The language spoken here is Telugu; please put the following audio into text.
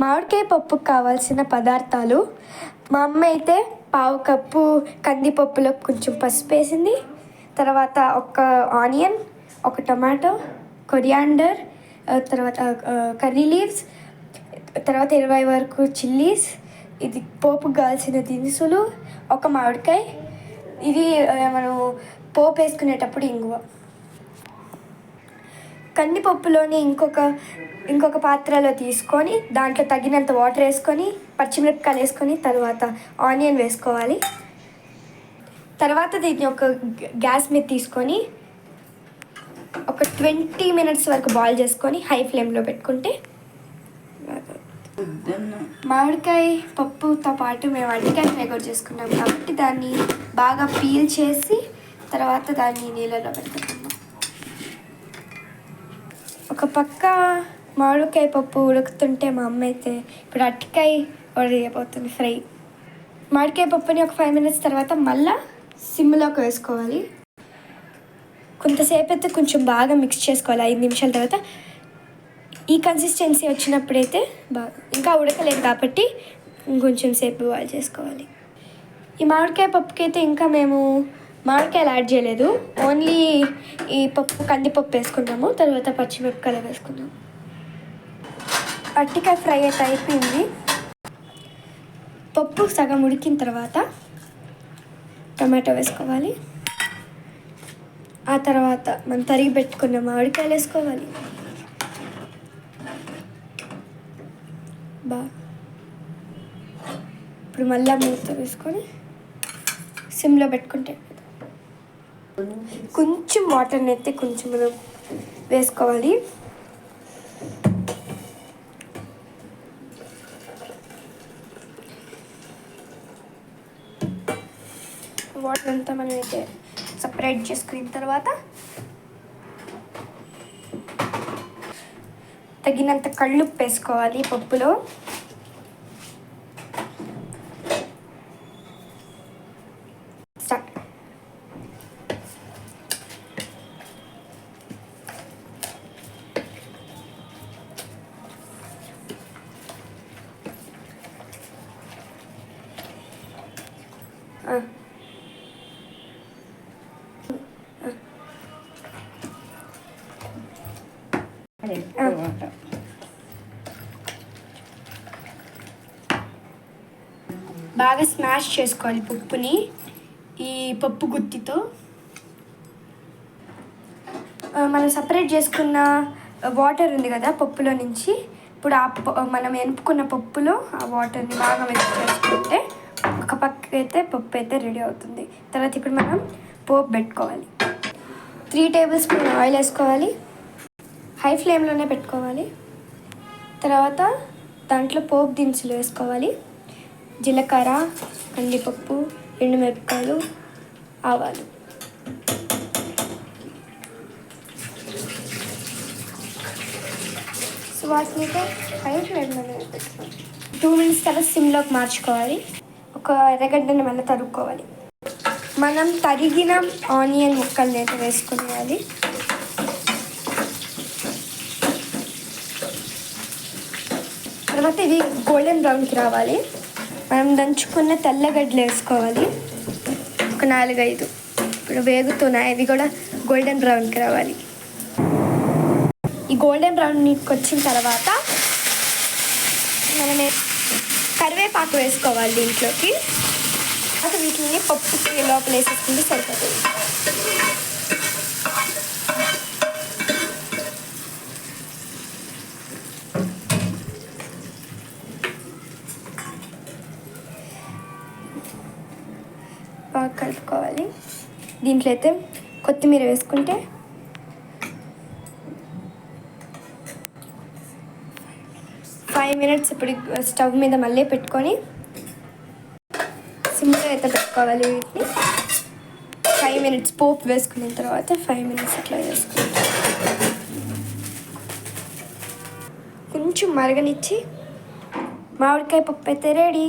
మామిడికాయ పప్పుకు కావాల్సిన పదార్థాలు మా అమ్మ అయితే పావు కప్పు కందిపప్పులో కొంచెం పసుపు వేసింది. తర్వాత ఒక ఆనియన్, ఒక టమాటో, కొరియాండర్, తర్వాత కర్రీ లీవ్స్, తర్వాత 20 వరకు చిల్లీస్, ఇది పోపుకు కావాల్సిన దినుసులు, ఒక మామిడికాయ, ఇది మనం పోపు వేసుకునేటప్పుడు ఇంగువ. కందిపప్పులోని ఇంకొక పాత్రలో తీసుకొని దాంట్లో తగినంత వాటర్ వేసుకొని పచ్చిమిరపకాయలు వేసుకొని తర్వాత ఆనియన్ వేసుకోవాలి. తర్వాత దీన్ని ఒక గ్యాస్ మీద తీసుకొని ఒక 20 మినిట్స్ వరకు బాయిల్ చేసుకొని హై ఫ్లేమ్లో పెట్టుకుంటే మామిడికాయ పప్పుతో పాటు మేము అరటికాయ ఫ్రై కూడా చేసుకున్నాం కాబట్టి దాన్ని బాగా పీల్ చేసి తర్వాత దాన్ని నీళ్ళలో పెట్టుకుంటాం. ఒక పక్క మామిడికాయ పప్పు ఉడుకుతుంటే మా అమ్మ అయితే ఇప్పుడు అరటికాయ వడిపోతుంది ఫ్రై. మామిడికాయ పప్పుని ఒక 5 మినిట్స్ తర్వాత మళ్ళీ సిమ్లోకి వేసుకోవాలి. కొంతసేపు అయితే కొంచెం బాగా మిక్స్ చేసుకోవాలి. 5 నిమిషాల తర్వాత ఈ కన్సిస్టెన్సీ వచ్చినప్పుడైతే బాగా, ఇంకా ఉడకలేదు కాబట్టి ఇంకొంచెం సేపు బాయిల్ చేసుకోవాలి. ఈ మామిడికాయ పప్పుకి అయితే ఇంకా మేము మామిడికాయలు యాడ్ చేయలేదు, ఓన్లీ ఈ పప్పు కందిపప్పు వేసుకున్నాము, తర్వాత పచ్చిమిరపకాయలు వేసుకున్నాము. అరటికాయ ఫ్రై అయితే అయిపోయింది. పప్పు సగం ఉడికిన తర్వాత టమాటో వేసుకోవాలి. ఆ తర్వాత మనం తరిగి పెట్టుకున్న మామిడికాయలు వేసుకోవాలి. ఇప్పుడు మళ్ళీ మూత వేసుకొని సిమ్లో పెట్టుకుంటే కొంచెం వాటర్ని అయితే కొంచెం మనం వేసుకోవాలి. వాటర్ అంతా మనం అయితే సపరేట్ చేసుకున్న తర్వాత తగినంత కళ్ళుప్పు వేసుకోవాలి పప్పులో. బాగా స్మాష్ చేసుకోవాలి పప్పుని ఈ పప్పు గుత్తితో. మనం సపరేట్ చేసుకున్న వాటర్ ఉంది కదా పప్పులో నుంచి, ఇప్పుడు మనం ఎనుపుకున్న పప్పులో ఆ వాటర్ని బాగా మిక్స్ చేసుకుంటే ఒక పక్క అయితే పప్పు అయితే రెడీ అవుతుంది. తర్వాత ఇప్పుడు మనం పోపు పెట్టుకోవాలి. 3 టేబుల్ స్పూన్ ఆయిల్ వేసుకోవాలి, హై ఫ్లేమ్లోనే పెట్టుకోవాలి. తర్వాత దాంట్లో పోపు దినుసులు వేసుకోవాలి. జీలకర్ర, కందిపప్పు, ఎండుమిరపకాయలు, ఆవాలు. సో వాటిని హై ఫ్లేమ్లోనే పెట్టుకోవాలి. 2 మినిట్స్ తర్వాత సిమ్లోకి మార్చుకోవాలి. ఒక ఎర్రగడ్డని మళ్ళీ తరుక్కోవాలి. మనం తరిగిన ఆనియన్ ముక్కల్ని అయితే వేసుకునేయాలి. తర్వాత ఇది గోల్డెన్ బ్రౌన్కి రావాలి. మనం దంచుకున్న తెల్లగడ్డలు వేసుకోవాలి, ఒక 4-5. ఇప్పుడు వేగుతున్నాయి, ఇవి కూడా గోల్డెన్ బ్రౌన్కి రావాలి. ఈ గోల్డెన్ బ్రౌన్కి వచ్చిన తర్వాత మనం కరివేపాకు వేసుకోవాలి దీంట్లోకి. అది వీటిని పప్పుకి లోపల వేసేసుకుంటే సరిపోతుంది. బాగా కలుపుకోవాలి. దీంట్లో అయితే కొత్తిమీర వేసుకుంటే ఫైవ్ మినిట్స్ ఇప్పుడు స్టవ్ మీద మళ్ళీ పెట్టుకొని సిమ్లో అయితే పెట్టుకోవాలి. వీటిని 5 మినిట్స్ పోపు వేసుకున్న తర్వాత 5 మినిట్స్ అట్లా వేసుకుంటాం. కొంచెం మరగనిచ్చి మామిడికాయ పప్పు అయితే రెడీ.